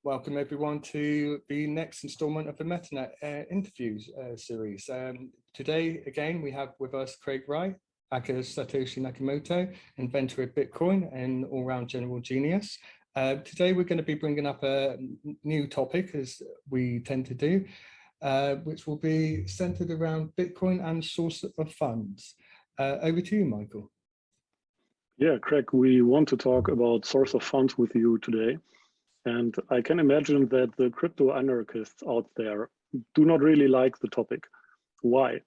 Welcome everyone to the next installment of the MetaNet interviews series. Today, again, we have with us Craig Wright, aka Satoshi Nakamoto, inventor of Bitcoin and all-round general genius. Today, we're going to be bringing up a new topic, as we tend to do, which will be centered around Bitcoin and source of funds. Over to you, Michael. Yeah, Craig, we want to talk about source of funds with you today. And I can imagine that the crypto anarchists out there do not really like the topic. Why?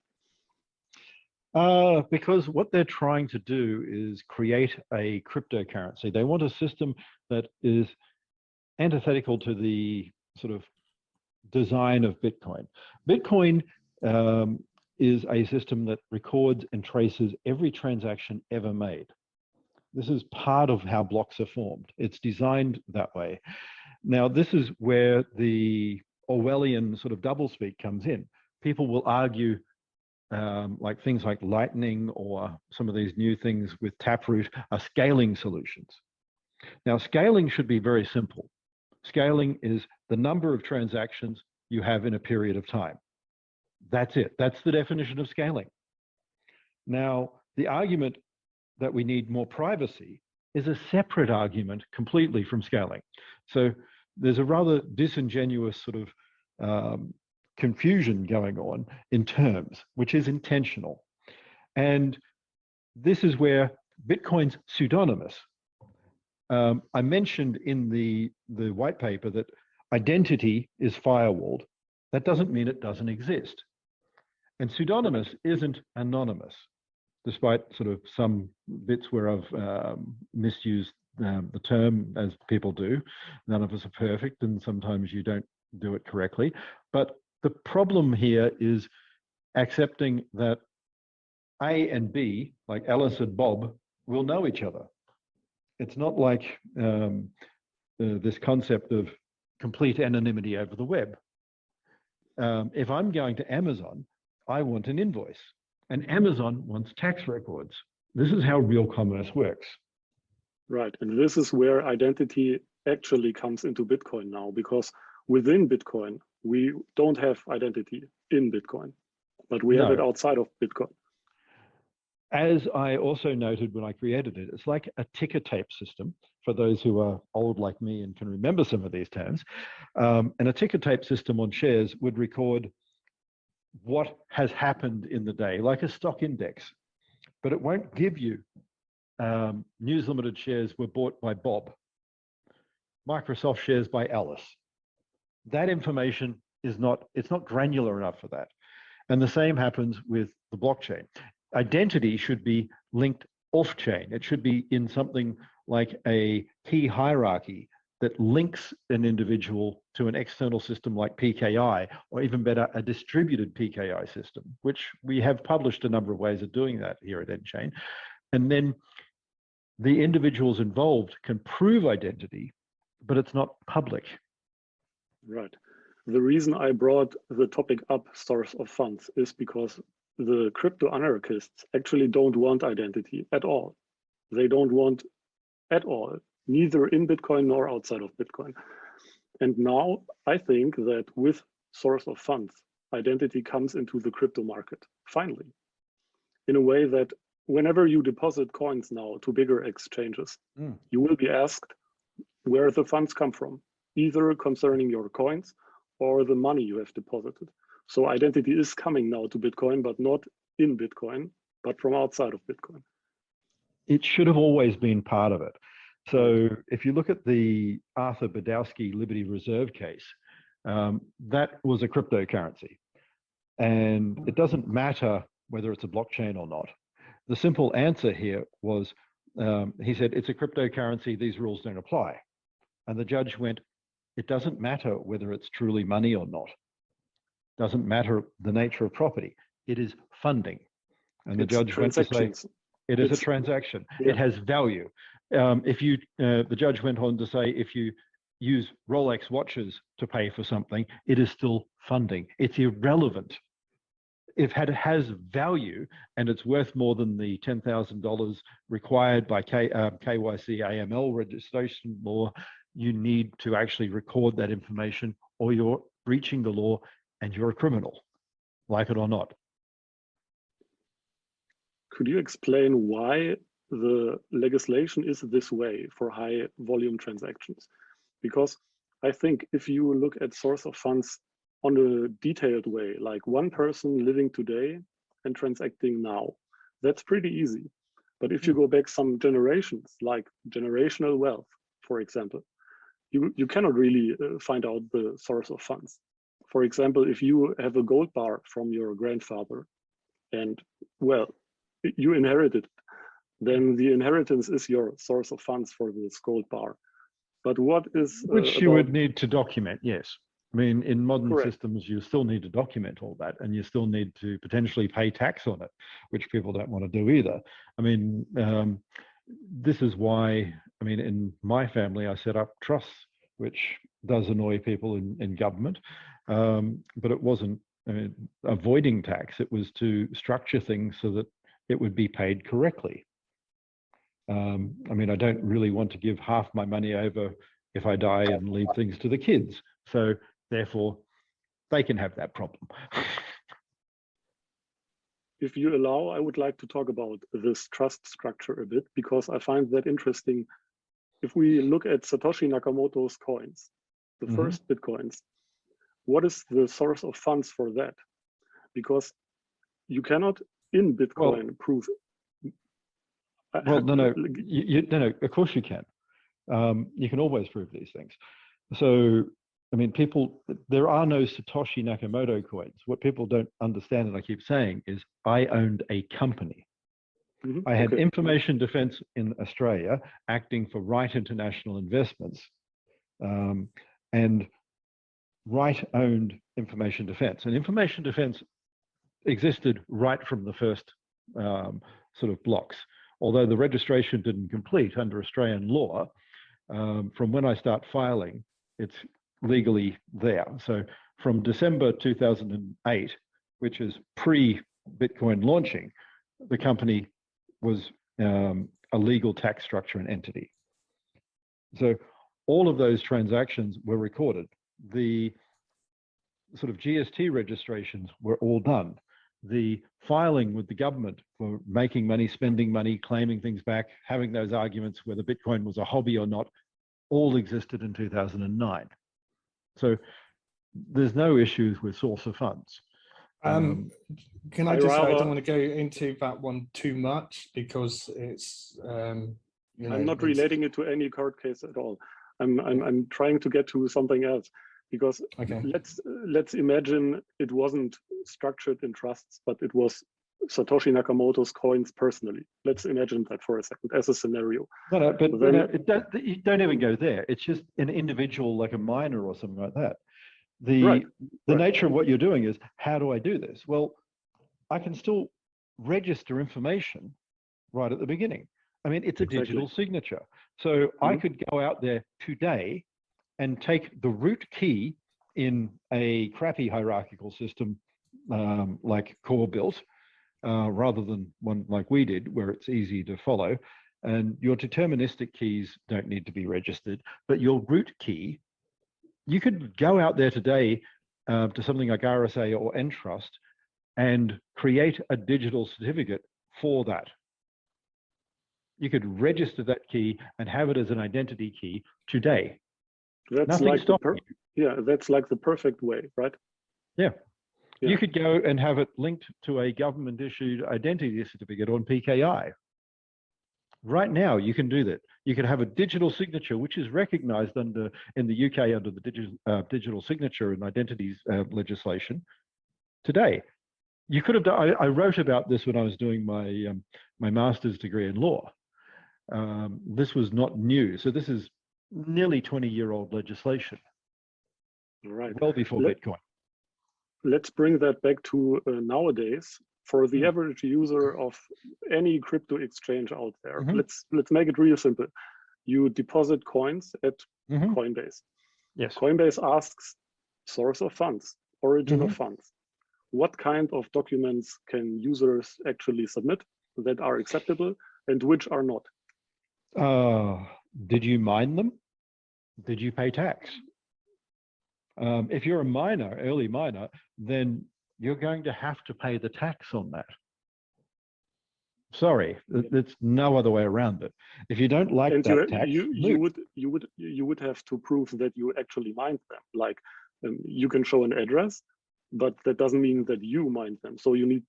Because what they're trying to do is create a cryptocurrency. They want a system that is antithetical to the sort of design of Bitcoin. Bitcoin is a system that records and traces every transaction ever made. This is part of how blocks are formed. It's designed that way. Now, this is where the Orwellian sort of doublespeak comes in. People will argue like things like Lightning or some of these new things with Taproot are scaling solutions. Now, scaling should be very simple. Scaling is the number of transactions you have in a period of time. That's it. That's the definition of scaling. Now, the argument that we need more privacy is a separate argument completely from scaling. So there's a rather disingenuous sort of confusion going on in terms, which is intentional. And this is where Bitcoin's pseudonymous. I mentioned in the white paper that identity is firewalled. That doesn't mean it doesn't exist. And pseudonymous isn't anonymous, despite sort of some bits where I've misused the term, as people do. None of us are perfect, and sometimes you don't do it correctly. But the problem here is accepting that A and B, like Alice and Bob, will know each other. It's not like this concept of complete anonymity over the web. If I'm going to Amazon, I want an invoice. And Amazon wants tax records. This is how real commerce works. Right, and this is where identity actually comes into Bitcoin now, because within Bitcoin, we don't have identity in Bitcoin, but we have it outside of Bitcoin. As I also noted when I created it, it's like a ticker tape system, for those who are old like me and can remember some of these terms. And a ticker tape system on shares would record what has happened in the day, like a stock index, but it won't give you News Limited shares were bought by Bob, Microsoft shares by Alice. That information is not, it's not granular enough for that. And the same happens with the blockchain. Identity should be linked off-chain. It should be in something like a key hierarchy that links an individual to an external system like PKI, or even better, a distributed PKI system, which we have published a number of ways of doing that here at nChain. And then the individuals involved can prove identity, but it's not public. Right. The reason I brought the topic up, source of funds, is because the crypto anarchists actually don't want identity at all. They don't want at all, neither in Bitcoin nor outside of Bitcoin. And now I think that with source of funds, identity comes into the crypto market, finally, in a way that whenever you deposit coins now to bigger exchanges, you will be asked where the funds come from, either concerning your coins or the money you have deposited. So identity is coming now to Bitcoin, but not in Bitcoin, but from outside of Bitcoin. It should have always been part of it. So if you look at the Arthur Badowski Liberty Reserve case, that was a cryptocurrency. And it doesn't matter whether it's a blockchain or not. The simple answer here was, he said, it's a cryptocurrency, these rules don't apply. And the judge went, it doesn't matter whether it's truly money or not. Doesn't matter the nature of property. It is funding. And the judge went to say, it is a transaction. Yeah. It has value. The judge went on to say, if you use Rolex watches to pay for something, it is still funding. It's irrelevant. if it has value and it's worth more than the $10,000 required by KYC AML registration law, you need to actually record that information, or you're breaching the law and you're a criminal, like it or not. Could you explain why the legislation is this way for high volume transactions? Because I think if you look at source of funds on a detailed way, like one person living today and transacting now, that's pretty easy. But if you go back some generations, like generational wealth, for example, you cannot really find out the source of funds. For example, if you have a gold bar from your grandfather and, well, you inherited it, then the inheritance is your source of funds for this gold bar. But what is which you would need to document? Yes, I mean, in modern Correct. systems, you still need to document all that, and you still need to potentially pay tax on it, which people don't want to do either. I mean, this is why, I mean, in my family, I set up trusts, which does annoy people in government, but it wasn't avoiding tax. It was to structure things so that it would be paid correctly. I mean, I don't really want to give half my money over if I die and leave things to the kids. So therefore, they can have that problem. If you allow, I would like to talk about this trust structure a bit, because I find that interesting. If we look at Satoshi Nakamoto's coins, the first Bitcoins, what is the source of funds for that? Because you cannot in Bitcoin prove. Well, no, of course you can. You can always prove these things. So, I mean, there are no Satoshi Nakamoto coins. What people don't understand, and I keep saying, is I owned a company. I had information defense in Australia acting for Wright International Investments, and Wright owned information defense. And information defense existed right from the first sort of blocks. Although the registration didn't complete under Australian law, from when I start filing, it's legally there. So from December 2008, which is pre-Bitcoin launching, the company was a legal tax structure and entity. So all of those transactions were recorded. The sort of GST registrations were all done. The filing with the government for making money, spending money, claiming things back, having those arguments whether Bitcoin was a hobby or not, all existed in 2009. So there's no issues with source of funds. Can I just say, I don't want to go into that one too much because it's, you know, I'm not relating it to any court case at all. I'm trying to get to something else. Because let's imagine it wasn't structured in trusts, but it was Satoshi Nakamoto's coins personally. Let's imagine that for a second as a scenario. But you don't even go there. It's just an individual, like a miner or something like that. The nature of what you're doing is, how do I do this? Well, I can still register information right at the beginning. I mean, it's a digital signature. So I could go out there today and take the root key in a crappy hierarchical system like Core built, rather than one like we did, where it's easy to follow. And your deterministic keys don't need to be registered, but your root key, you could go out there today to something like RSA or Entrust and create a digital certificate for that. You could register that key and have it as an identity key today. That's like that's like the perfect way, right? Yeah. You could go and have it linked to a government issued identity certificate on PKI. Right now, you can do that. You can have a digital signature, which is recognized in the UK under the digital signature and identities legislation today. You could have done, I wrote about this when I was doing my, my master's degree in law. This was not new. So this is nearly 20-year-old legislation, well before Bitcoin. Let's bring that back to nowadays. For the average user of any crypto exchange out there, let's make it real simple. You deposit coins at Coinbase. Yes. Coinbase asks source of funds, origin of funds. what kind of documents can users actually submit that are acceptable and which are not? Did you mine them? Did you pay tax? If you're a miner, early miner, then you're going to have to pay the tax on that. Sorry, there's no other way around it. If you don't like And that tax, you would have to prove that you actually mined them. Like you can show an address, but that doesn't mean that you mined them. So you need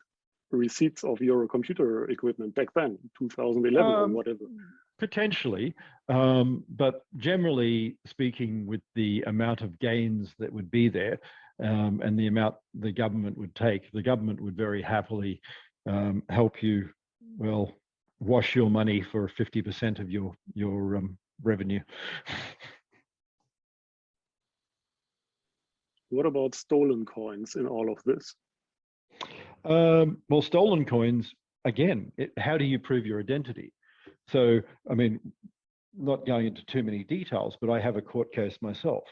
receipts of your computer equipment back then, 2011 or whatever. Potentially, but generally speaking, with the amount of gains that would be there and the amount the government would take, the government would very happily help you, well, wash your money for 50% of your revenue. What about stolen coins in all of this? Well, stolen coins, again, how do you prove your identity? So, I mean, not going into too many details, but I have a court case myself.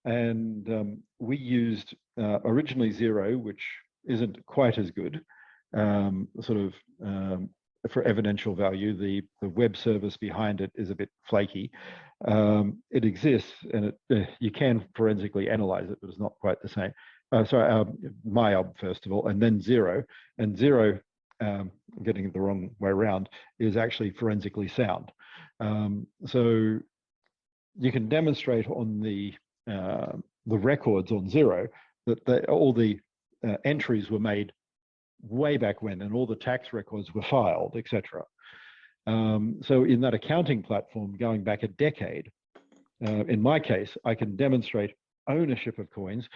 And we used originally Zero, which isn't quite as good, for evidential value. The web service behind it is a bit flaky. It exists, and you can forensically analyze it, but it's not quite the same. MyOb, first of all, and then Zero. And Zero, getting it the wrong way around, is actually forensically sound. So you can demonstrate on the records on Zero that all the entries were made way back when, and all the tax records were filed, etc. So in that accounting platform going back a decade, in my case, I can demonstrate ownership of coins,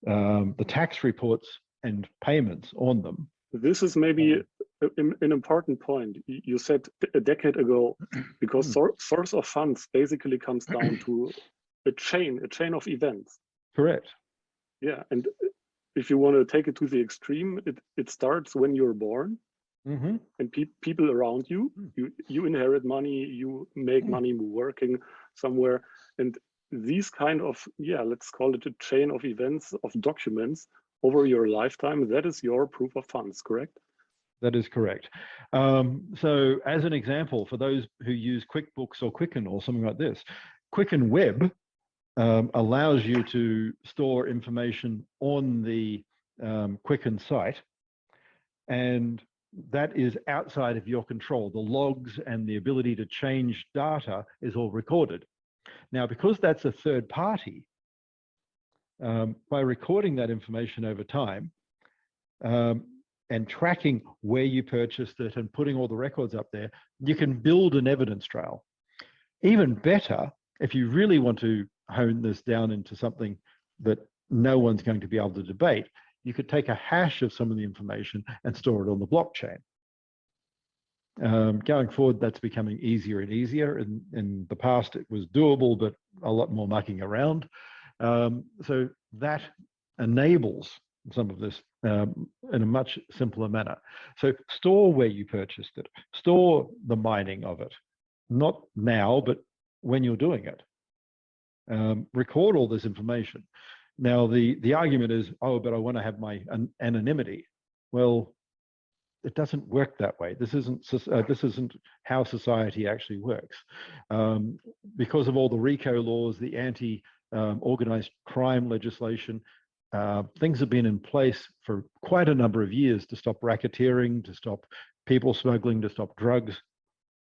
the tax reports and payments on them. This is maybe an important point. You said a decade ago, because source of funds basically comes down to a chain of events. Correct. Yeah, and if you want to take it to the extreme, it starts when you're born, and people around you, you inherit money, you make money working somewhere, and these kind of, let's call it a chain of events, of documents over your lifetime, that is your proof of funds, correct? That is correct. So as an example, for those who use QuickBooks or Quicken or something like this, Quicken Web allows you to store information on the Quicken site, and that is outside of your control. The logs and the ability to change data is all recorded. Now, because that's a third party, by recording that information over time and tracking where you purchased it and putting all the records up there, you can build an evidence trail. Even better, if you really want to hone this down into something that no one's going to be able to debate, you could take a hash of some of the information and store it on the blockchain. Going forward, that's becoming easier and easier. In the past, it was doable, but a lot more mucking around. So that enables some of this in a much simpler manner. So store where you purchased it, store the mining of it, not now, but when you're doing it. Record all this information. Now, the argument is, oh, but I want to have my anonymity. Well, it doesn't work that way. This isn't how society actually works. Because of all the RICO laws, the anti-organized crime legislation, things have been in place for quite a number of years to stop racketeering, to stop people smuggling, to stop drugs.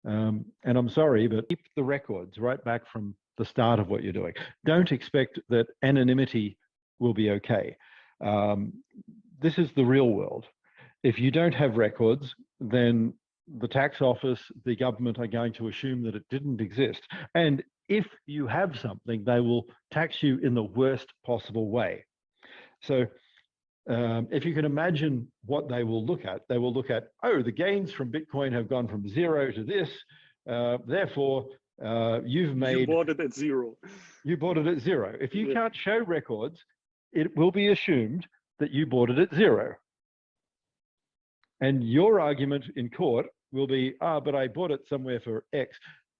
And I'm sorry, but keep the records right back from the start of what you're doing. Don't expect that anonymity will be okay. This is the real world. If you don't have records, then the tax office, the government are going to assume that it didn't exist. And if you have something, they will tax you in the worst possible way. So if you can imagine what they will look at, oh, the gains from Bitcoin have gone from zero to this. Therefore, you bought it at zero. You bought it at zero. If you can't show records, it will be assumed that you bought it at zero. And your argument in court will be, but I bought it somewhere for X.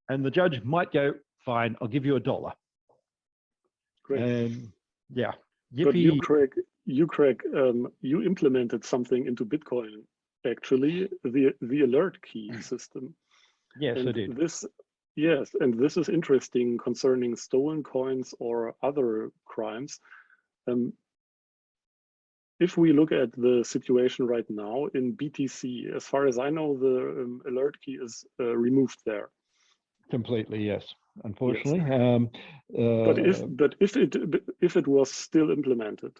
And the judge might go, fine, I'll give you $1. Great. And yeah. But you, Craig, you, Craig, you implemented something into Bitcoin, actually, the alert key system. Yes, and I did. Yes, and this is interesting concerning stolen coins or other crimes. If we look at the situation right now in BTC, as far as I know, the alert key is removed there. Completely, yes. Unfortunately, yes. But if it was still implemented,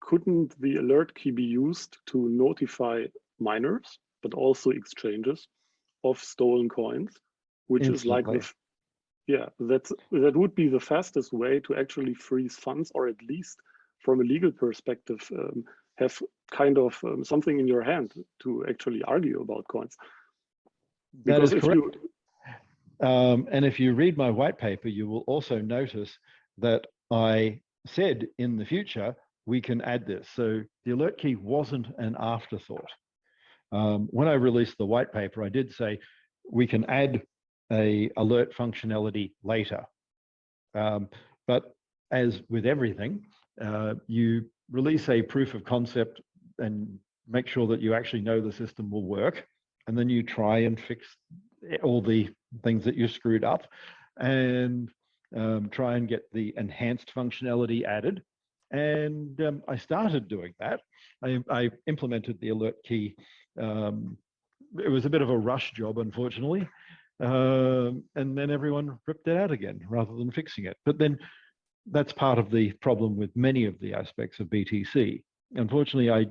couldn't the alert key be used to notify miners, but also exchanges of stolen coins, which instantly. is like that would be the fastest way to actually freeze funds, or at least from a legal perspective, have kind of something in your hand to actually argue about coins. That Because is if correct. And if you read my white paper, you will also notice that I said in the future, we can add this. So the alert key wasn't an afterthought. When I released the white paper, I did say we can add a alert functionality later. But as with everything, you release a proof of concept and make sure that you actually know the system will work. And then you try and fix all the things that you screwed up and try and get the enhanced functionality added. And I started doing that. I implemented the alert key. It was a bit of a rush job, unfortunately. And then everyone ripped it out again rather than fixing it. But then that's part of the problem with many of the aspects of BTC. Unfortunately, I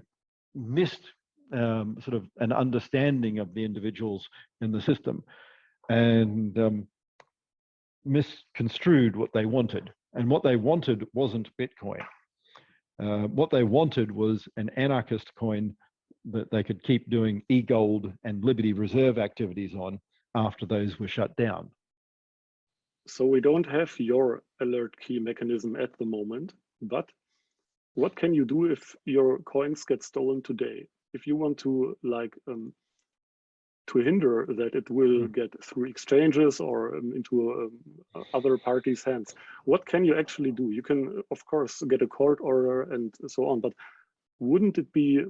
missed sort of an understanding of the individuals in the system and misconstrued what they wanted. And what they wanted wasn't Bitcoin. What they wanted was an anarchist coin that they could keep doing e-gold and Liberty Reserve activities on after those were shut down. So we don't have your alert key mechanism at the moment, but what can you do if your coins get stolen today? If you want to to hinder that it will get through exchanges or into other parties' hands, what can you actually do? You can, of course, get a court order and so on, but wouldn't it be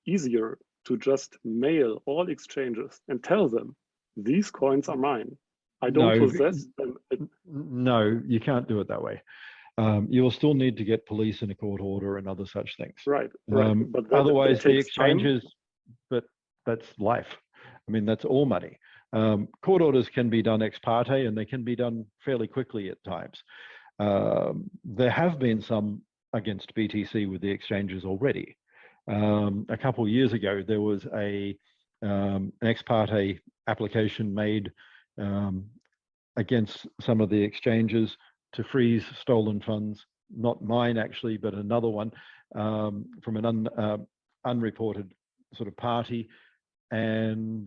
easier to just mail all exchanges and tell them, these coins are mine, I don't possess them? No, you can't do it that way. You will still need to get police and a court order and other such things. Right. But otherwise, the exchanges, but that's life. I mean, that's all money. Court orders can be done ex parte and they can be done fairly quickly at times. There have been some against BTC with the exchanges already. A couple of years ago, there was an ex parte application made against some of the exchanges to freeze stolen funds, not mine actually, but another one from an unreported sort of party. And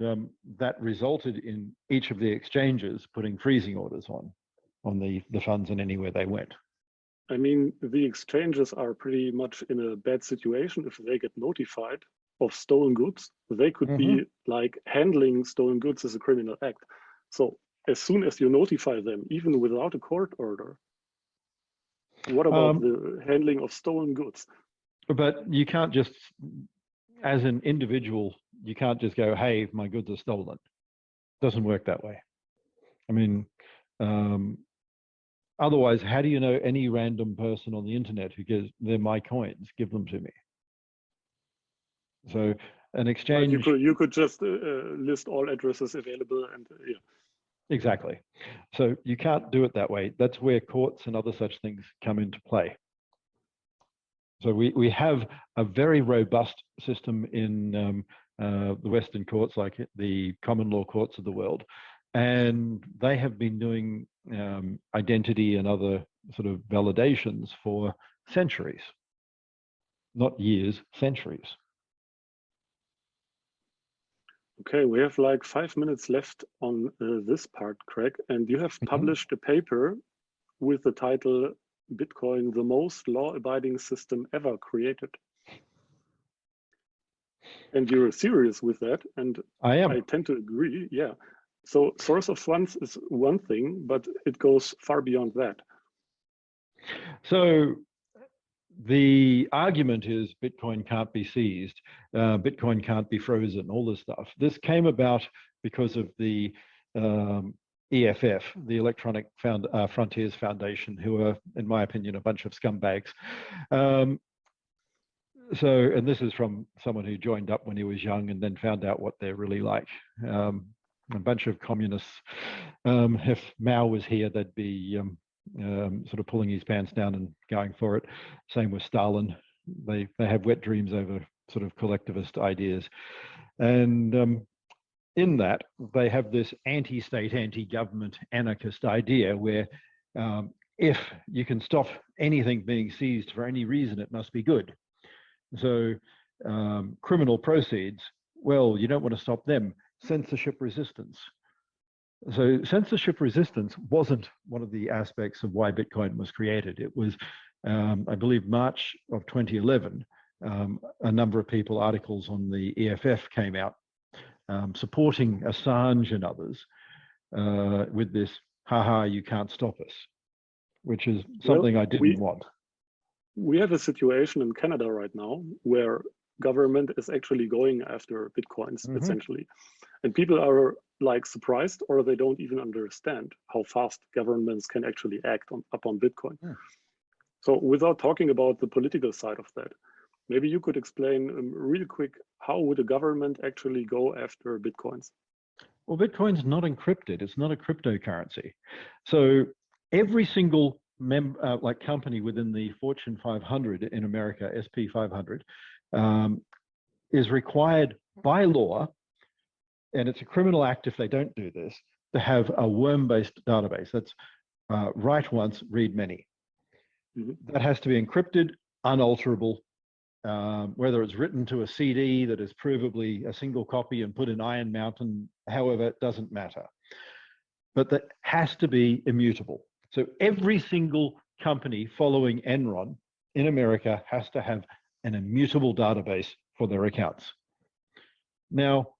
that resulted in each of the exchanges putting freezing orders on the funds and anywhere they went. I mean, the exchanges are pretty much in a bad situation if they get notified of stolen goods. They could be like handling stolen goods as a criminal act. So as soon as you notify them, even without a court order, what about the handling of stolen goods? But you can't just, as an individual, you can't just go, hey, my goods are stolen. It doesn't work that way. I mean, otherwise, how do you know any random person on the internet who goes, they're my coins, give them to me? So an exchange. You could just list all addresses available and yeah. Exactly. So you can't do it that way. That's where courts and other such things come into play. So we have a very robust system in the Western courts, like the common law courts of the world. And they have been doing identity and other sort of validations for centuries, not years, centuries. Okay, we have like 5 minutes left on this part, Craig, and you have published a paper with the title Bitcoin, the most law-abiding system ever created. And you're serious with that, and I am. I tend to agree, yeah. So source of funds is one thing, but it goes far beyond that. So the argument is Bitcoin can't be seized, Bitcoin can't be frozen, all this stuff. This came about because of the EFF, the Electronic Frontiers Foundation, who are, in my opinion, a bunch of scumbags. And this is from someone who joined up when he was young and then found out what they're really like. A bunch of communists. If Mao was here, they'd be sort of pulling his pants down and going for it. Same with Stalin. They have wet dreams over sort of collectivist ideas. And in that, they have this anti-state, anti-government, anarchist idea where if you can stop anything being seized for any reason, it must be good. So criminal proceeds, well, you don't want to stop them. Censorship resistance. So censorship resistance wasn't one of the aspects of why Bitcoin was created. It was, I believe, March of 2011, a number of articles on the EFF came out supporting Assange and others with this, haha, you can't stop us, which is something I didn't want. We have a situation in Canada right now where government is actually going after Bitcoins, essentially. And people are like surprised, or they don't even understand how fast governments can actually act upon Bitcoin. So without talking about the political side of that, maybe you could explain real quick, how would a government actually go after Bitcoins? Well, Bitcoin's not encrypted. It's not a cryptocurrency. So every single company within the Fortune 500 in America, SP 500, is required by law, and it's a criminal act if they don't do this, to have a worm-based database. That's write once, read many. That has to be encrypted, unalterable, whether it's written to a CD that is provably a single copy and put in Iron Mountain, however, it doesn't matter. But that has to be immutable. So every single company following Enron in America has to have an immutable database for their accounts. Now,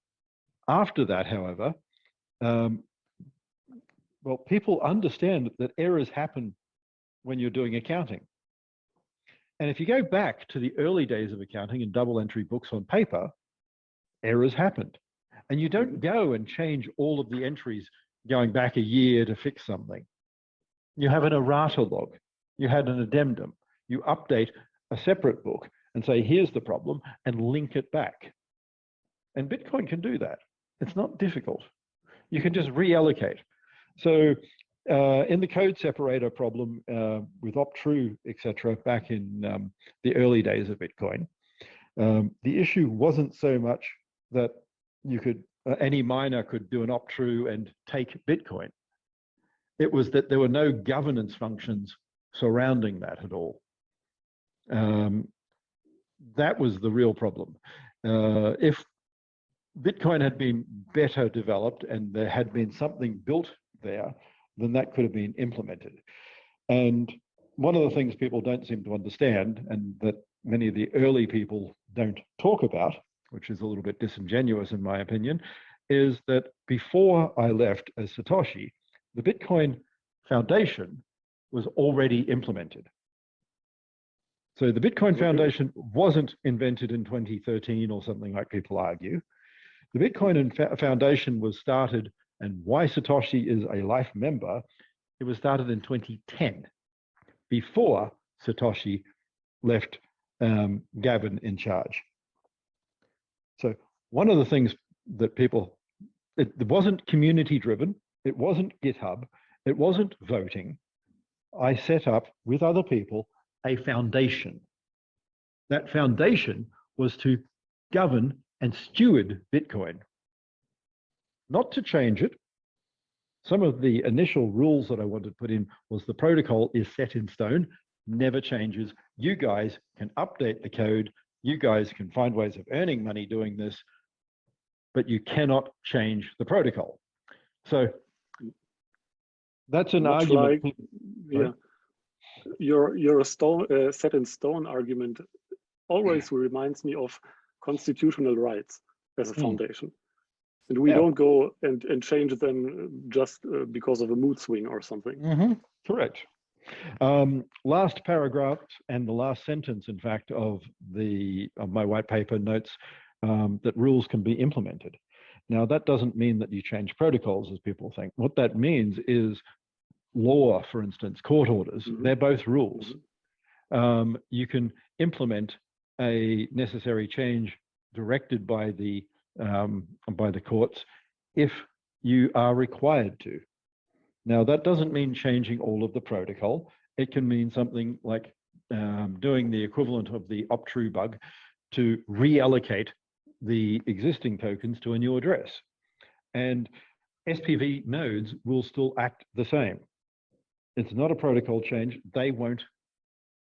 after that, however, well, people understand that errors happen when you're doing accounting. And if you go back to the early days of accounting and double entry books on paper, errors happened. And you don't go and change all of the entries going back a year to fix something. You have an errata log, you had an addendum, you update a separate book and say, here's the problem, and link it back. And Bitcoin can do that. It's not difficult. You can just reallocate. So in the code separator problem with opt-true, etc., back in the early days of Bitcoin, the issue wasn't so much that you could, any miner could do an opt-true and take Bitcoin. It was that there were no governance functions surrounding that at all. That was the real problem. If Bitcoin had been better developed and there had been something built there, then that could have been implemented. And one of the things people don't seem to understand, and that many of the early people don't talk about, which is a little bit disingenuous in my opinion, is that before I left as Satoshi, the Bitcoin Foundation was already implemented. So the Bitcoin Foundation wasn't invented in 2013 or something like people argue. The Bitcoin Foundation was started, and why Satoshi is a life member, it was started in 2010, before Satoshi left Gavin in charge. So one of the things that people, it wasn't community driven, it wasn't GitHub, it wasn't voting. I set up with other people a foundation. That foundation was to govern and steward Bitcoin, not to change it. Some of the initial rules that I wanted to put in was the protocol is set in stone, never changes. You guys can update the code. You guys can find ways of earning money doing this, but you cannot change the protocol. So that's an argument. Like, yeah, your set in stone argument always reminds me of constitutional rights as a foundation. And we don't go and change them just because of a mood swing or something. Correct. Last paragraph and the last sentence, in fact, of my white paper notes that rules can be implemented. Now, that doesn't mean that you change protocols, as people think. What that means is law, for instance, court orders, they're both rules. You can implement a necessary change directed by the courts if you are required to. Now, that doesn't mean changing all of the protocol. It can mean something like doing the equivalent of the opt-true bug to reallocate the existing tokens to a new address. And SPV nodes will still act the same. It's not a protocol change. They won't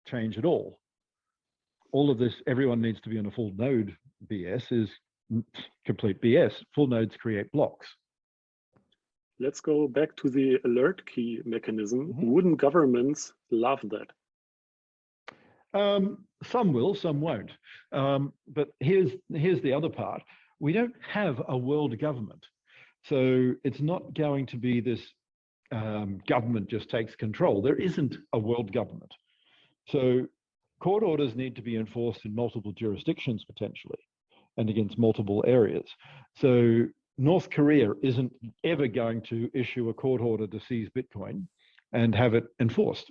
change at all. All of this, everyone needs to be on a full node BS is complete BS. Full nodes create blocks. Let's go back to the alert key mechanism. Wouldn't governments love that? Some will, some won't. But here's the other part. We don't have a world government. So it's not going to be this government just takes control. There isn't a world government. So court orders need to be enforced in multiple jurisdictions potentially and against multiple areas. So North Korea isn't ever going to issue a court order to seize Bitcoin and have it enforced.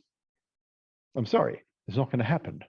I'm sorry, it's not going to happen.